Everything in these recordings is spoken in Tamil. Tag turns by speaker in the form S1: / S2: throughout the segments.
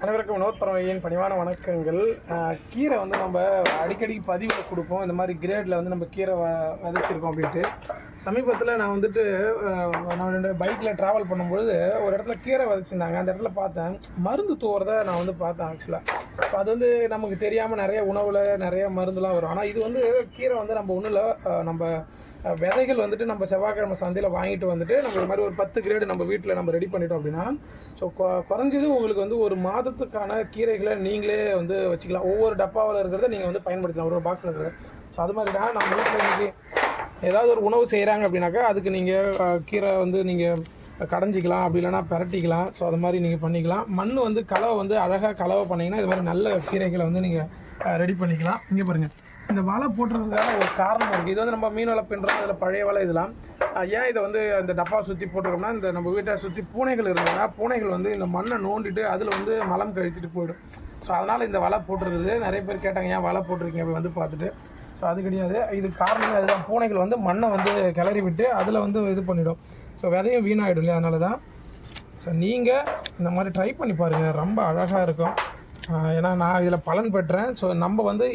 S1: அனைவருக்கும் வினோத் பறவையின் பணிவான வணக்கங்கள். கீரை வந்து நம்ம அடிக்கடி பதிவில் கொடுப்போம். இந்த மாதிரி கிரேடில் வந்து நம்ம கீரை விதைச்சிருக்கோம் அப்படின்ட்டு. சமீபத்தில் நான் வந்துட்டு நான் என்னோடய பைக்கில் ட்ராவல் பண்ணும்பொழுது ஒரு இடத்துல கீரை விதைச்சிருந்தாங்க. அந்த இடத்துல பார்த்தேன், மருந்து தூவுறதை நான் வந்து பார்த்தேன் ஆக்சுவலாக. ஸோ அது வந்து நமக்கு தெரியாமல் நிறைய உணவில் நிறைய மருந்துலாம் வரும். ஆனால் இது வந்து கீரை வந்து நம்ம ஒன்றும் இல்லை, நம்ம விதைகள் வந்துட்டு நம்ம செவ்வாய்க்கிழமை சந்தையில் வாங்கிட்டு வந்துட்டு நம்ம இது மாதிரி ஒரு 10 கிரேடு நம்ம வீட்டில் நம்ம ரெடி பண்ணிட்டோம் அப்படின்னா, ஸோ குறைஞ்சது உங்களுக்கு வந்து ஒரு மாதத்துக்கான கீரைகளை நீங்களே வந்து வச்சுக்கலாம். ஒவ்வொரு டப்பாவில் இருக்கிறத நீங்கள் வந்து பயன்படுத்தலாம், ஒரு பாக்ஸில் இருக்கிறத. ஸோ அது மாதிரி தான் நம்ம வீட்டில் இன்றைக்கி ஏதாவது ஒரு உணவு செய்கிறாங்க அப்படின்னாக்கா அதுக்கு நீங்கள் கீரை வந்து நீங்கள் கடைஞ்சிக்கலாம், அப்படி இல்லைனா பிரட்டிக்கலாம். ஸோ அது மாதிரி நீங்கள் பண்ணிக்கலாம். மண் வந்து கலவை வந்து அழகாக கலவை பண்ணிங்கன்னா இது மாதிரி நல்ல கீரைகளை வந்து நீங்கள் ரெடி பண்ணிக்கலாம். இங்கே பாருங்கள், இந்த வலை போட்டுறதுக்கான ஒரு காரணம் இருக்குது. இது வந்து நம்ம மீன் வளர்ப்புன்றோம், அதில் பழைய வலை இதெல்லாம். ஏன் இதை வந்து இந்த டப்பா சுற்றி போட்டுருக்கோம்னா, இந்த நம்ம வீட்டை சுற்றி பூனைகள் இருந்ததுன்னா பூனைகள் வந்து இந்த மண்ணை நோண்டிட்டு அதில் வந்து மலம் கழிச்சிட்டு போயிடும். ஸோ அதனால் இந்த வலை போட்டுருக்குது. நிறைய பேர் கேட்டாங்க, ஏன் வலை போட்டிருக்கீங்க அப்படி வந்து பார்த்துட்டு. ஸோ அது கிடையாது, இது காரணமே அதுதான். பூனைகள் வந்து மண்ணை வந்து கிளறி விட்டு அதில் வந்து இது பண்ணிவிடும். ஸோ விதையும் வீணாகிடும் இல்லையா, அதனால தான். ஸோ நீங்கள் இந்த மாதிரி ட்ரை பண்ணி பாருங்கள், ரொம்ப அழகாக இருக்கும். ஏன்னா நான் இதில் பலன் பெற்றேன். ஸோ நம்ம வந்து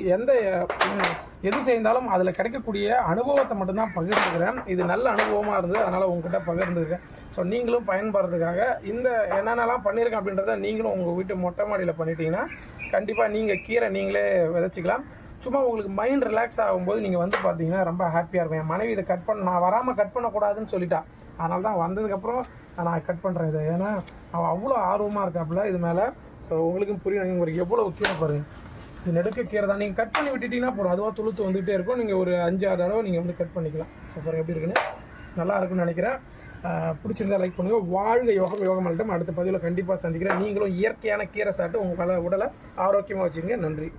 S1: எது செய்தாலும் அதில் கிடைக்கக்கூடிய அனுபவத்தை மட்டும்தான் பகிர்ந்துக்கிறேன். இது நல்ல அனுபவமாக இருந்தது, அதனால் உங்கள்கிட்ட பகிர்ந்துருக்கேன். ஸோ நீங்களும் பயன்படுறதுக்காக இந்த என்னென்னலாம் பண்ணியிருக்கேன் அப்படின்றத நீங்களும் உங்கள் வீட்டு மொட்டை மாடியில் பண்ணிட்டீங்கன்னா கண்டிப்பாக நீங்கள் கீரை நீங்களே விதைச்சிக்கலாம். சும்மா உங்களுக்கு மைண்ட் ரிலாக்ஸ் ஆகும்போது நீங்கள் வந்து பார்த்தீங்கன்னா ரொம்ப ஹாப்பியாக இருக்கும். என் மனைவி இதை நான் வராமல் கட் பண்ணக்கூடாதுன்னு சொல்லிட்டா. அதனால தான் வந்ததுக்கப்புறம் நான் கட் பண்ணுறேன் இதை. ஏன்னா அவள் அவ்வளோ ஆர்வமாக இருக்காப்புல இது மேலே. ஸோ உங்களுக்கும் புரியும், உங்களுக்கு எவ்வளோ கீரை பாருங்கள். இது நெடுக்க கீரை தான். நீங்கள் கட் பண்ணி விட்டுட்டிங்கன்னா போதும், அதுவாக துளுத்து வந்துகிட்டே இருக்கும். நீங்கள் ஒரு 5-6 தடவை நீங்கள் வந்து கட் பண்ணிக்கலாம். ஸோ பாருங்கள் எப்படி இருக்குன்னு, நல்லா இருக்குன்னு நினைக்கிறேன். பிடிச்சிருந்தா லைக் பண்ணுங்கள். வாழ்க யோகம் யோகமல்ட்டும். அடுத்த பதிவில் கண்டிப்பாக சந்திக்கிறேன். நீங்களும் இயற்கையான கீரை சாப்பிட்டு உங்கள் உடலை ஆரோக்கியமாக வச்சுங்க. நன்றி.